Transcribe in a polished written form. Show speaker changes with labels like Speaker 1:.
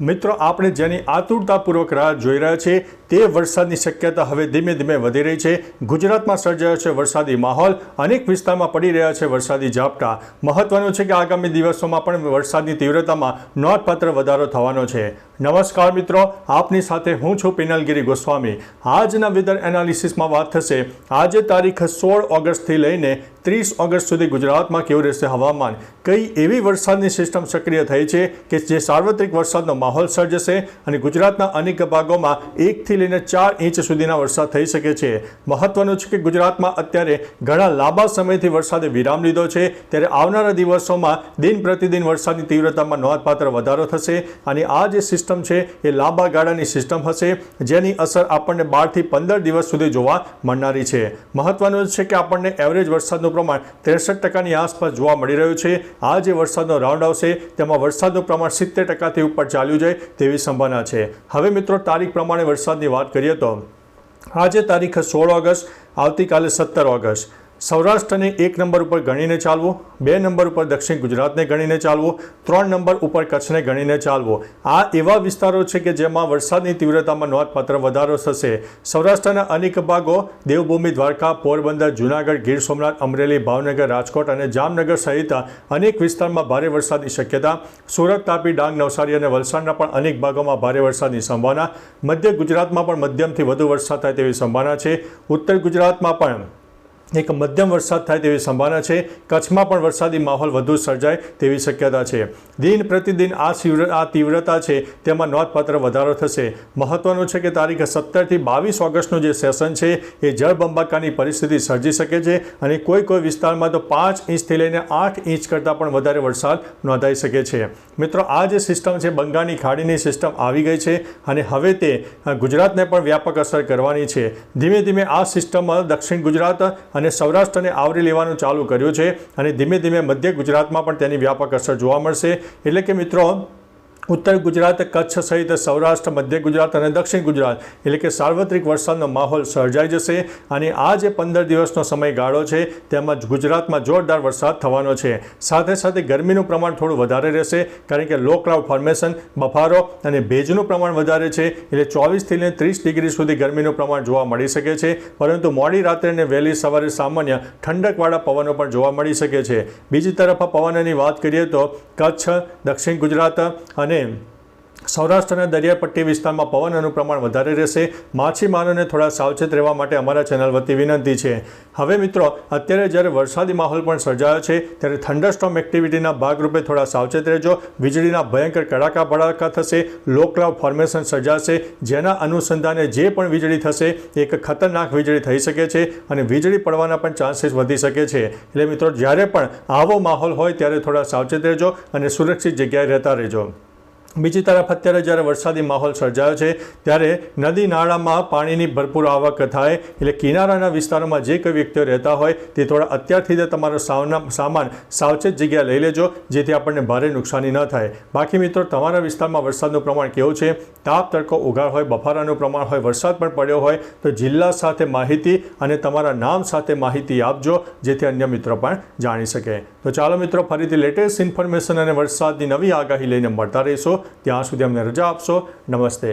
Speaker 1: મિત્રો આપણે જેની આતુરતાપૂર્વક રાહ જોઈ રહ્યા છે તે વરસાદની શક્યતા હવે ધીમે ધીમે વધી રહી છે। ગુજરાતમાં સર્જાયો છે વરસાદી માહોલ, અનેક વિસ્તારમાં પડી રહ્યા છે વરસાદી ઝાપટા। મહત્વનું છે કે આગામી દિવસોમાં પણ વરસાદની તીવ્રતામાં નોંધપાત્ર વધારો થવાનો છે। નમસ્કાર મિત્રો, આપની સાથે હું છું પિનલગીરી ગોસ્વામી। આજના વેધર એનાલિસિસમાં વાત થશે આજે તારીખ 16 ઓગસ્ટથી લઈને 30 ઓગસ્ટ સુધી ગુજરાતમાં કેવું રહેશે હવામાન, કઈ એવી વરસાદની સિસ્ટમ સક્રિય થઈ છે કે જે સાર્વત્રિક વરસાદનો માહોલ સર્જશે અને ગુજરાતના અનેક ભાગોમાં 1 થી લઈને 4 ઇંચ સુધીના વરસાદ થઈ શકે છે। મહત્વનું છે કે ગુજરાતમાં અત્યારે ઘણા લાંબા સમયથી વરસાદે વિરામ લીધો છે, ત્યારે આવનારા દિવસોમાં દિન પ્રતિદિન વરસાદની તીવ્રતામાં નોંધપાત્ર વધારો થશે અને આ જે સિસ્ટમ છે એ લાંબા ગાળાની સિસ્ટમ હશે, જેની અસર આપણને 12 થી 15 દિવસ સુધી જોવા મળનારી છે। મહત્વનું છે કે આપણને એવરેજ વરસાદનું પ્રમાણ 63% આસપાસ જોવા મળી રહ્યું છે। આ જે વરસાદનો રાઉન્ડ આવશે તેમાં વરસાદનું પ્રમાણ 70% ઉપર ચાલ્યું જાય તેવી સંભાવના છે। હવે મિત્રો તારીખ પ્રમાણે વરસાદની વાત કરીએ તો આજે તારીખ 16 ઓગસ્ટ, આવતીકાલે 17 ઓગસ્ટ સૌરાષ્ટ્રને 1 નંબર ઉપર ગણીને ચાલવું, 2 નંબર ઉપર દક્ષિણ ગુજરાતને ગણીને ચાલવું, 3 નંબર ઉપર કચ્છને ગણીને ચાલવું। આ એવા વિસ્તારો છે કે જેમાં વરસાદની તીવ્રતામાં નોંધપાત્ર વધારો થશે। સૌરાષ્ટ્રના અનેક ભાગો દેવભૂમિ, દ્વારકા, પોરબંદર, જૂનાગઢ, ગીર સોમનાથ, અમરેલી, ભાવનગર, રાજકોટ અને જામનગર સહિત અનેક વિસ્તારમાં ભારે વરસાદની શક્યતા। સુરત, તાપી, ડાંગ, નવસારી અને વલસાડના પણ અનેક ભાગોમાં ભારે વરસાદની સંભાવના। મધ્ય ગુજરાતમાં પણ મધ્યમથી વધુ વરસાદ થાય તેવી સંભાવના છે। ઉત્તર ગુજરાતમાં પણ એક મધ્યમ વરસાદ થાય તેવી સંભાવના છે। કચ્છમાં પણ વરસાદી માહોલ વધુ સર્જાય તેવી શક્યતા છે। દિન પ્રતિદિન આ તીવ્રતા છે તેમાં નોંધપાત્ર વધારો થશે। મહત્વનું છે કે તારીખ 17 થી 22 ઓગસ્ટનું જે સેશન છે એ જળબંબાકારની પરિસ્થિતિ સર્જી શકે છે અને કોઈ વિસ્તારમાં તો 5 ઇંચથી લઈને 8 ઇંચ કરતાં પણ વધારે વરસાદ નોંધાઈ શકે છે। મિત્રો આ જે સિસ્ટમ છે બંગાળની ખાડીની સિસ્ટમ આવી ગઈ છે અને હવે તે ગુજરાતને પણ વ્યાપક અસર કરવાની છે। ધીમે ધીમે આ સિસ્ટમ દક્ષિણ ગુજરાત અને સૌરાષ્ટ્રને આવરી લેવાનું ચાલુ કર્યું છે અને ધીમે ધીમે મધ્ય ગુજરાતમાં પણ તેની વ્યાપક અસર જોવા મળશે। એટલે કે મિત્રો ઉત્તર ગુજરાત, કચ્છ સહિત સૌરાષ્ટ્ર, મધ્ય ગુજરાત અને દક્ષિણ ગુજરાત એટલે કે સાર્વત્રિક વરસાદનો માહોલ સર્જાઈ જશે અને આ જે 15 દિવસનો સમયગાળો છે તેમાં ગુજરાતમાં જોરદાર વરસાદ થવાનો છે। સાથે સાથે ગરમીનું પ્રમાણ થોડું વધારે રહેશે, કારણ કે લો ક્લાઉડ ફોર્મેશન, બફારો અને ભેજનું પ્રમાણ વધારે છે, એટલે 24 થી લઈને 30 ડિગ્રી સુધી ગરમીનું પ્રમાણ જોવા મળી શકે છે। પરંતુ મોડી રાત્રે અને વહેલી સવારે સામાન્ય ઠંડકવાળા પવનો પણ જોવા મળી શકે છે। બીજી તરફ પવનની વાત કરીએ તો કચ્છ, દક્ષિણ ગુજરાત અને સૌરાષ્ટ્રના દરિયા પટ્ટી વિસ્તારમાં પવનનું પ્રમાણ વધારે રહેશે। માછીમારોને થોડા સાવચેત રહેવા માટે અમારા ચેનલ વતી વિનંતી છે। હવે મિત્રો અત્યારે જ્યારે વરસાદી માહોલ પણ સર્જાયો છે ત્યારે થંડરસ્ટોર્મ એક્ટિવિટીના ભાગરૂપે થોડા સાવચેત રહેજો। વીજળીના ભયંકર કડાકા ભડાકા થશે, લો ક્લાઉડ ફોર્મેશન સર્જાશે, જેના અનુસંધાને જે પણ વીજળી થશે એક ખતરનાક વીજળી થઈ શકે છે અને વીજળી પડવાના પણ ચાન્સીસ વધી શકે છે। એટલે મિત્રો જ્યારે પણ આવો માહોલ હોય ત્યારે થોડા સાવચેત રહેજો અને સુરક્ષિત જગ્યાએ રહેતા રહેજો। બીજી તરફ અત્યારે જ્યારે વરસાદી માહોલ સર્જાયો છે ત્યારે નદી નાળામાં પાણીની ભરપૂર આવક થાય, એટલે કિનારાના વિસ્તારોમાં જે કોઈ વ્યક્તિઓ રહેતા હોય તે થોડા અત્યારથી જ તમારો સામાન સાવચેત જગ્યાએ લઈ લેજો, જેથી આપણને ભારે નુકસાની ન થાય। બાકી મિત્રો તમારા વિસ્તારમાં વરસાદનું પ્રમાણ કેવું છે, તાપ, તડકો, ઉઘાડ હોય, બફારાનું પ્રમાણ હોય, વરસાદ પણ પડ્યો હોય તો જિલ્લા સાથે માહિતી અને તમારા નામ સાથે માહિતી આપજો, જેથી અન્ય મિત્રો પણ જાણી શકે। તો ચાલો મિત્રો ફરીથી લેટેસ્ટ ઇન્ફોર્મેશન અને વરસાદની નવી આગાહી લઈને મળતા રહીશું। ત્યાં સુધી અમને રજા આપશો। નમસ્તે।